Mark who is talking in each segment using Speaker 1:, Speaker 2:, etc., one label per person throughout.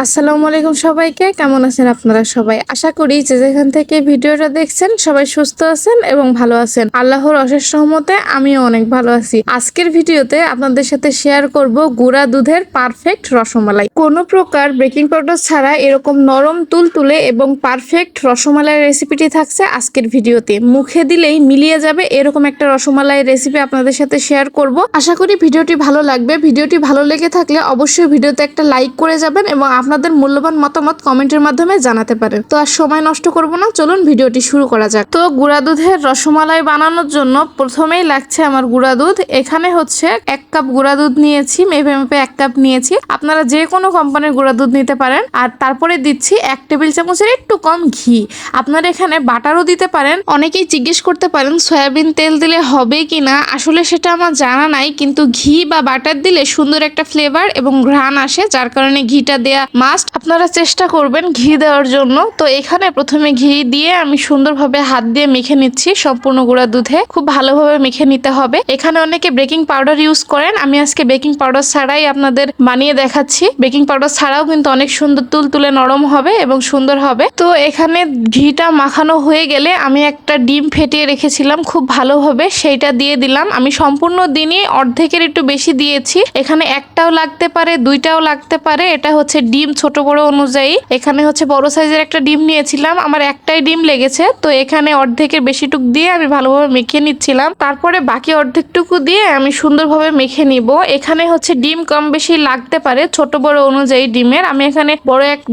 Speaker 1: আসসালামু আলাইকুম সবাইকে। কেমন আছেন আপনারা সবাই? আশা করি যে যেখান থেকে ভিডিওটা দেখছেন সবাই সুস্থ আছেন এবং ভালো আছেন। আল্লাহর অশেষ রহমতে আমিও অনেক ভালো আছি। আজকের ভিডিওতে আপনাদের সাথে শেয়ার করব গুঁড়া দুধের পারফেক্ট রসমালাই। কোনো প্রকার বেকিং পাউডার ছাড়া এরকম নরম তুলতুলে এবং পারফেক্ট রসমালাই রেসিপিটি থাকছে আজকের ভিডিওতে। মুখে দিলেই মিলিয়ে যাবে এরকম একটা রসমালাই রেসিপি আপনাদের সাথে শেয়ার করব। আশা করি ভিডিওটি ভালো লাগবে। ভিডিওটি ভালো লেগে থাকলে অবশ্যই ভিডিওতে একটা লাইক করে যাবেন এবং আপনাদের মূল্যবান মতামত কমেন্টের মাধ্যমে জানাতে পারেন। তো আর সময় নষ্ট করব না, চলুন ভিডিওটি শুরু করা যাক। তো গুঁড়া দুধের রসমালাই বানানোর জন্য প্রথমেই লাগছে আমার গুঁড়া দুধ। এখানে হচ্ছে 1 কাপ গুঁড়া দুধ নিয়েছি, মেপে মেপে 1 কাপ নিয়েছি। আপনারা যে কোনো কোম্পানির গুঁড়া দুধ নিতে পারেন। আর তারপরে দিচ্ছি 1 টেবিল চামচের একটু কম ঘি। আপনারা এখানে বাটারও দিতে পারেন। অনেকেই জিজ্ঞেস করতে পারেন সয়াবিন তেল দিলে হবে কিনা, আসলে সেটা আমার জানা নাই, কিন্তু ঘি বা বাটার দিলে সুন্দর একটা ফ্লেভার এবং ঘ্রাণ আসে, যার কারণে ঘিটা দেয়া মাস্ট। আপনারা চেষ্টা করবেন ঘি দেওয়ার জন্য। তো এখানে প্রথমে ঘি দিয়ে আমি সুন্দরভাবে হাত দিয়ে মেখে নিচ্ছি সম্পূর্ণ গুঁড়া দুধে। খুব ভালোভাবে মেখে নিতে হবে। এখানে অনেকে বেকিং পাউডার ইউজ করেন, আমি আজকে বেকিং পাউডার ছাড়াই আপনাদের বানিয়ে দেখাচ্ছি। বেকিং পাউডার ছাড়াও কিন্তু অনেক সুন্দর তুলতুলে নরম হবে এবং সুন্দর হবে। তো এখানে ঘিটা মাখানো হয়ে গেলে আমি একটা ডিম ফেটিয়ে রেখেছিলাম খুব ভালোভাবে, সেইটা দিয়ে দিলাম। আমি সম্পূর্ণ দিনই অর্ধেকের একটু বেশি দিয়েছি। এখানে একটাও লাগতে পারে, দুইটাও লাগতে পারে, এটা হচ্ছে ডিম ছোট বড় অনুযায়ী। এখানে হচ্ছে বড় সাইজের একটা ডিম নিয়েছিলাম, আমার একটাই ডিম লেগেছে। তো এখানে অর্ধেকের বেশিটুক দিয়ে আমি ভালোভাবে মেখে নিচ্ছিলাম। তারপরে বাকি অর্ধেকটুকু দিয়ে আমি সুন্দরভাবে মেখে নিব। এখানে হচ্ছে ডিম কম বেশি লাগতে পারে ছোট বড় অনুযায়ী ডিমের। আমি এখানে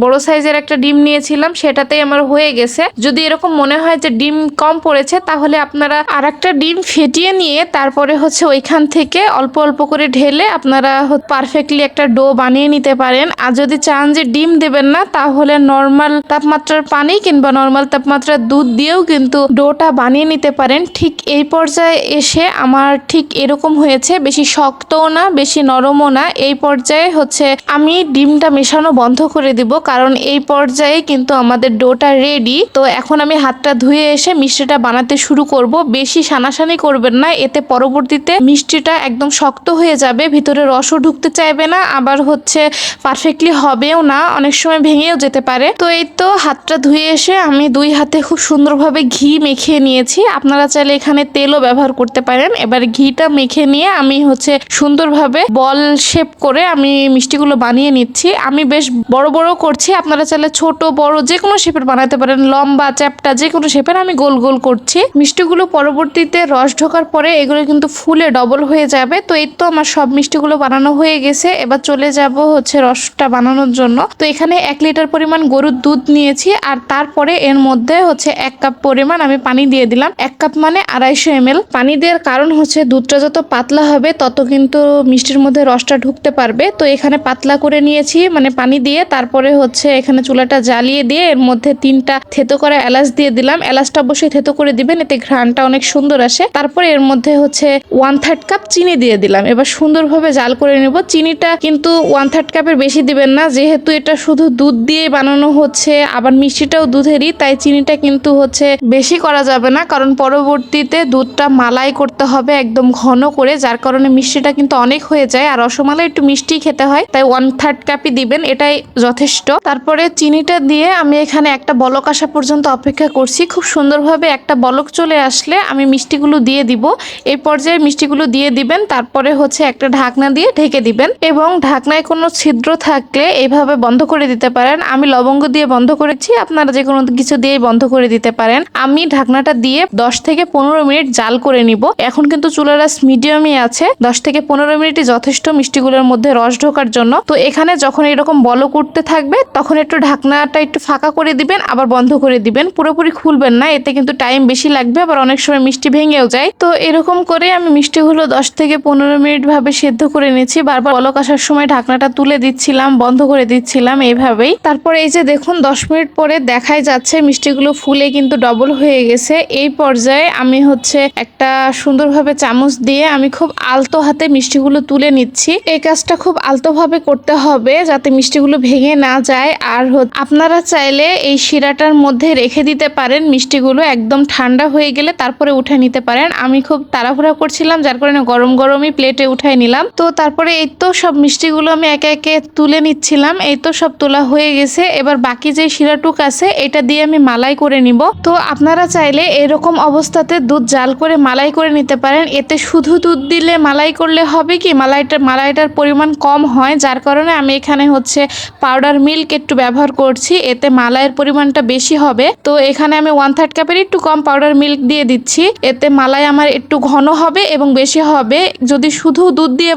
Speaker 1: বড় সাইজের একটা ডিম নিয়েছিলাম, সেটাতেই আমার হয়ে গেছে। যদি এরকম মনে হয় যে ডিম কম পড়েছে, তাহলে আপনারা আর একটা ডিম ফেটিয়ে নিয়ে তারপরে হচ্ছে ওইখান থেকে অল্প অল্প করে ঢেলে আপনারা পারফেক্টলি একটা ডো বানিয়ে নিতে পারেন। আর যদি চান যে ডিম দেবেন না, তাহলে নর্মাল তাপমাত্রার পানি কিংবা নর্মাল তাপমাত্রার দুধ দিয়েও কিন্তু ডোটা বানিয়ে নিতে পারেন। ঠিক এই পর্যায়ে এসে আমার ঠিক এরকম হয়েছে, বেশি শক্তও না বেশি নরমও না। এই পর্যায়ে হচ্ছে আমি ডিমটা মেশানো বন্ধ করে দিব, কারণ এই পর্যায়ে কিন্তু আমাদের ডোটা রেডি। তো এখন আমি হাতটা ধুয়ে এসে মিষ্টিটা বানাতে শুরু করব। বেশি সানাসানি করবেন না, এতে পরবর্তীতে মিষ্টিটা একদম শক্ত হয়ে যাবে, ভিতরে রসও ঢুকতে চাইবে না, আবার হচ্ছে পারফেক্টলি হবেও না, অনেক সময় ভেঙেও যেতে পারে। তো এই তো হাতটা ধুয়ে এসে আমি 2 হাতে খুব সুন্দরভাবে ঘি মেখে নিয়েছি। আপনারা চাইলে এখানে তেলও ব্যবহার করতে পারেন। এবার ঘিটা মেখে নিয়ে আমি হচ্ছে সুন্দরভাবে বল শেপ করে আমি মিষ্টিগুলো বানিয়ে নিচ্ছি। আমি বেশ বড় বড় করছি, আপনারা চাইলে ছোট বড় যে কোনো শেপের বানাতে পারেন, লম্বা চ্যাপ্টা যে কোনো শেপের। আমি গোল গোল করছি। মিষ্টিগুলো পরবর্তীতে রস ঢোকার পরে এগুলো কিন্তু ফুলে ডবল হয়ে যাবে। তো এই তো আমার সব মিষ্টিগুলো বানানো হয়ে গেছে। এবার চলে যাব হচ্ছে রসটা বানানোর জন্য। তো এখানে 1 লিটার পরিমাণ গরুর দুধ নিয়েছি, আর তারপরে এর মধ্যে হচ্ছে 1 কাপ পরিমাণ আমি পানি দিয়ে দিলাম। 1 কাপ মানে 250 ml পানি দেওয়ার কারণ হচ্ছে দুধটা যত পাতলা হবে তত কিন্তু মিষ্টির মধ্যে রসটা ঢুকতে পারবে। তো এখানে পাতলা করে নিয়েছি মানে পানি দিয়ে। তারপরে হচ্ছে এখানে চুলাটা জ্বালিয়ে দিয়ে এর মধ্যে 3টা থেতো করা এলাচ দিয়ে দিলাম। এলাচটা অবশ্যই থেতো করে দিবেন, এতে ঘ্রাণটা অনেক সুন্দর আসে। তারপরে এর মধ্যে হচ্ছে 1/3 কাপ চিনি দিয়ে দিলাম। এবার সুন্দরভাবে জাল করে নেব। চিনিটা কিন্তু 1/3 কাপের বেশি দিবেন না, যেহেতু এটা শুধু দুধ দিয়ে বানানো হচ্ছে, আবার মিষ্টিটাও দুধেরই, তাই চিনিটা কিন্তু হচ্ছে বেশি করা যাবে না, কারণ পরবর্তীতে দুধটা মালাই করতে হবে একদম ঘন করে, যার কারণে মিষ্টিটা কিন্তু অনেক হয়ে যায়। আর রসমালাই একটু মিষ্টি খেতে হয়, তাই 1/3 কাপই দিবেন, এটাই যথেষ্ট। তারপরে চিনিটা দিয়ে আমি এখানে একটা বলক আসা পর্যন্ত অপেক্ষা করছি। খুব সুন্দরভাবে একটা বলক চলে আসলে আমি মিষ্টিগুলো দিয়ে দিব। এই পর্যায়ে মিষ্টিগুলো দিয়ে দিবেন। তারপরে হচ্ছে একটা ঢাকনা দিয়ে ঢেকে দিবেন, এবং ঢাকনায় কোনো ছিদ্র থাকলে এইভাবে বন্ধ করে দিতে পারেন। আমি লবঙ্গ দিয়ে বন্ধ করেছি, আপনারা যে কোনো কিছু দিয়েই বন্ধ করে দিতে পারেন। আমি ঢাকনাটা দিয়ে 10 থেকে 15 মিনিট জাল করে নিব। এখন কিন্তু চুলার আঁচ মিডিয়ামই আছে। 10 থেকে 15 মিনিটই যথেষ্ট মিষ্টিগুলোর মধ্যে রস ঢোকার জন্য। তো এখানে যখন এরকম বলক উঠতে থাকবে তখন একটু ঢাকনাটা একটু ফাঁকা করে দিবেন, আবার বন্ধ করে দিবেন। পুরোপুরি খুলবেন না, এতে কিন্তু টাইম বেশি লাগবে, আবার অনেক সময় মিষ্টি ভেঙেও যায়। তো এরকম করে আমি মিষ্টিগুলো 10 থেকে 15 মিনিট ভাবে সেদ্ধ করে নিচ্ছি। বারবার বলক আসার সময় ঢাকনাটা তুলে দিচ্ছিলাম, বন্ধ করে দিচ্ছিলাম এইভাবেই। তারপরে এই যে দেখুন 10 মিনিট পরে দেখাই যাচ্ছে মিষ্টিগুলো ফুলে কিন্তু ডবল হয়ে গেছে। এই পর্যায়ে আমি হচ্ছে একটা সুন্দরভাবে চামচ দিয়ে আমি খুব আলতো হাতে মিষ্টিগুলো তুলে নিচ্ছি। এই কাজটা খুব আলতো ভাবে করতে হবে যাতে মিষ্টিগুলো ভেঙে না যায়। আর আপনারা চাইলে এই শিরাটার মধ্যে রেখে দিতে পারেন মিষ্টিগুলো, একদম ঠান্ডা হয়ে গেলে তারপরে উঠে নিতে পারেন। আমি খুব তাড়াহুড়া করছিলাম, যার কারণে গরম গরমই প্লেটে উঠাই নিলাম। তো তারপরে এই তো সব মিষ্টিগুলো আমি একে একে তুলে নিচ্ছিলাম। নিলাম। এই তো সব তোলা হয়ে গেছে। এবার বাকি যে শিরাটুক আছে এটা দিয়ে আমি মালাই করে নিব। তো আপনারা চাইলে এরকম অবস্থাতে দুধ জাল করে মালাই করে নিতে পারেন। এতে শুধু দুধ দিলে মালাই করলে হবে কি মালাইটার পরিমাণ কম হয়, যার কারণে আমি এখানে হচ্ছে পাউডার মিল্ক একটু ব্যবহার করছি, এতে মালাইয়ের পরিমাণটা বেশি হবে। তো এখানে আমি 1/3 কাপের একটু কম পাউডার মিল্ক দিয়ে দিচ্ছি, এতে মালাই আমার একটু ঘন হবে এবং বেশি হবে। যদি শুধু দুধ দিয়ে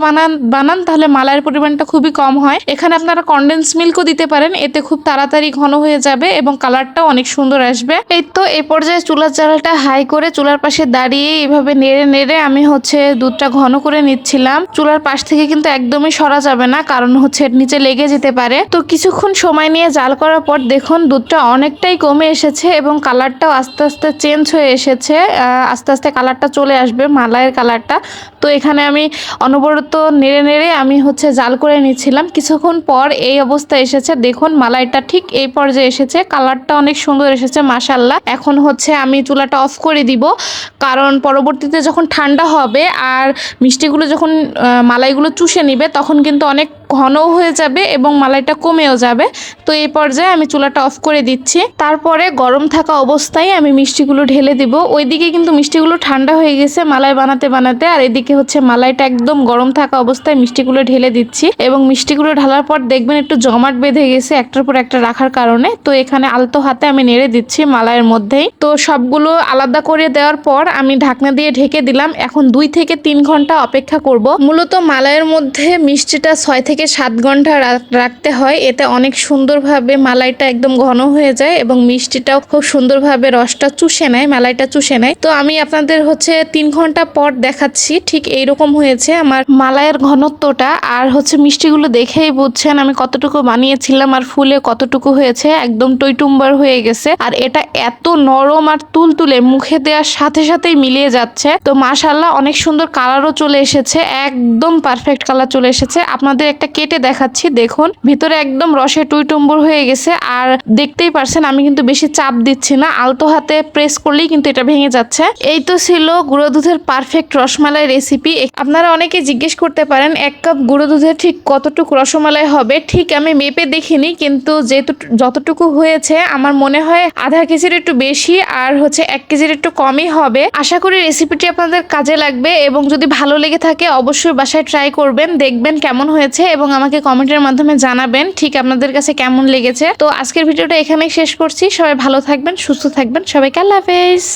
Speaker 1: বানান তাহলে মালাইয়ের পরিমাণটা খুবই কম হয়। এখানে আপনারা কনডেন্স মিল্কও দিতে পারেন, এতে খুব তাড়াতাড়ি ঘন হয়ে যাবে এবং কালারটাও অনেক সুন্দর আসবে। এই তো এই পর্যায়ে চুলার জালটা হাই করে চুলার পাশে দাঁড়িয়ে এভাবে নেড়ে নেড়ে আমি হচ্ছে দুধটা ঘন করে নিচ্ছিলাম। চুলার পাশ থেকে কিন্তু একদমই সরা যাবে না, কারণ হচ্ছে এর নিচে লেগে যেতে পারে। তো কিছুক্ষণ সময় নিয়ে জাল করার পর দেখুন দুধটা অনেকটাই কমে এসেছে এবং কালারটাও আস্তে আস্তে চেঞ্জ হয়ে এসেছে। আস্তে আস্তে কালারটা চলে আসবে, মালাইয়ের কালারটা। তো এখানে আমি অনবরত নেড়ে নেড়ে আমি হচ্ছে জাল করে নিচ্ছিলাম। কিছুক্ষণ পর এই অবস্থা এসেছে, দেখুন মালাইটা ঠিক এই পর্যায়ে এসেছে, কালারটা অনেক সুন্দর এসেছে মাশাআল্লাহ। এখন হচ্ছে আমি চুলাটা অফ করে দিব, কারণ পরবর্তীতে যখন ঠান্ডা হবে আর মিষ্টিগুলো যখন মালাইগুলো চুষে নিবে তখন কিন্তু অনেক ঘনও হয়ে যাবে এবং মালাইটা কমেও যাবে। তো এই পর্যায়ে আমি চুলাটা অফ করে দিচ্ছি। তারপরে গরম থাকা অবস্থায় আমি মিষ্টিগুলো ঢেলে দিব। ওইদিকে কিন্তু মিষ্টিগুলো ঠান্ডা হয়ে গেছে মালাই বানাতে বানাতে, আর এদিকে হচ্ছে মালাইটা একদম গরম থাকা অবস্থায় মিষ্টিগুলো ঢেলে দিচ্ছি এবং মিষ্টিগুলো ঢালার পর দেখবেন একটু জমাট বেঁধে গেছে একটার পর একটা রাখার কারণে। তো এখানে আলতো হাতে আমি নেড়ে দিচ্ছি মালাইয়ের মধ্যেই। তো সবগুলো আলাদা করে দেওয়ার পর আমি ঢাকনা দিয়ে ঢেকে দিলাম। এখন 2 থেকে 3 ঘন্টা অপেক্ষা করব। মূলত মালাইয়ের মধ্যে মিষ্টিটা 6 থেকে 7 ঘন্টা রাখতে হয়, এতে অনেক সুন্দরভাবে মালাইটা একদম ঘন হয়ে যায় এবং মিষ্টিটাও খুব সুন্দরভাবে রসটা চুষে নেয়, মালাইটা চুষে নেয়। তো আমি আপনাদের হচ্ছে 3 ঘন্টা পর দেখাচ্ছি, ঠিক এইরকম হয়েছে আমার মালাইয়ের ঘনত্বটা। আর হচ্ছে মিষ্টিগুলো দেখেই বুঝছেন আমি কতটুকু বানিয়েছিলাম আর ফুলে কতটুকু হয়েছে, একদম টইটুম্বার হয়ে গেছে। আর এটা এত নরম আর তুলতুলে, মুখে দেওয়ার সাথে সাথেই মিলিয়ে যাচ্ছে। তো মাশাআল্লাহ অনেক সুন্দর কালারও চলে এসেছে, একদম পারফেক্ট কালার চলে এসেছে। আপনাদের একটা কেটে দেখাচ্ছি, দেখুন ভিতরে একদম রসে টইটুম্বর হয়ে গেছে। আর দেখতেই পারছেন আমি কিন্তু বেশি চাপ দিচ্ছি না, আলতো হাতে প্রেস করলেই কিন্তু এটা ভেঙে যাচ্ছে। এই তো ছিল গুঁড়ো দুধের পারফেক্ট রসমালাই রেসিপি। আপনারা অনেকে জিজ্ঞেস করতে পারেন 1 কাপ গুঁড়ো দুধের ঠিক কতটুকু রসমালাই হবে। ঠিক আমি মেপে দেখিনি, কিন্তু যতটুকু হয়েছে আমার মনে হয় আধা কেজির একটু বেশি আর হচ্ছে 1 কেজির একটু কমই হবে। আশা করি রেসিপিটি আপনাদের কাজে লাগবে এবং যদি ভালো লেগে থাকে অবশ্যই বাসায় ট্রাই করবেন, দেখবেন কেমন হয়েছে এবং আমাকে কমেন্টের মাধ্যমে জানাবেন ঠিক আপনাদের কাছে কেমন লেগেছে। তো আজকের ভিডিওটা এখানেই শেষ করছি। সবাই ভালো থাকবেন, সুস্থ থাকবেন, সবাইকে আল্লাহ হাফেজ।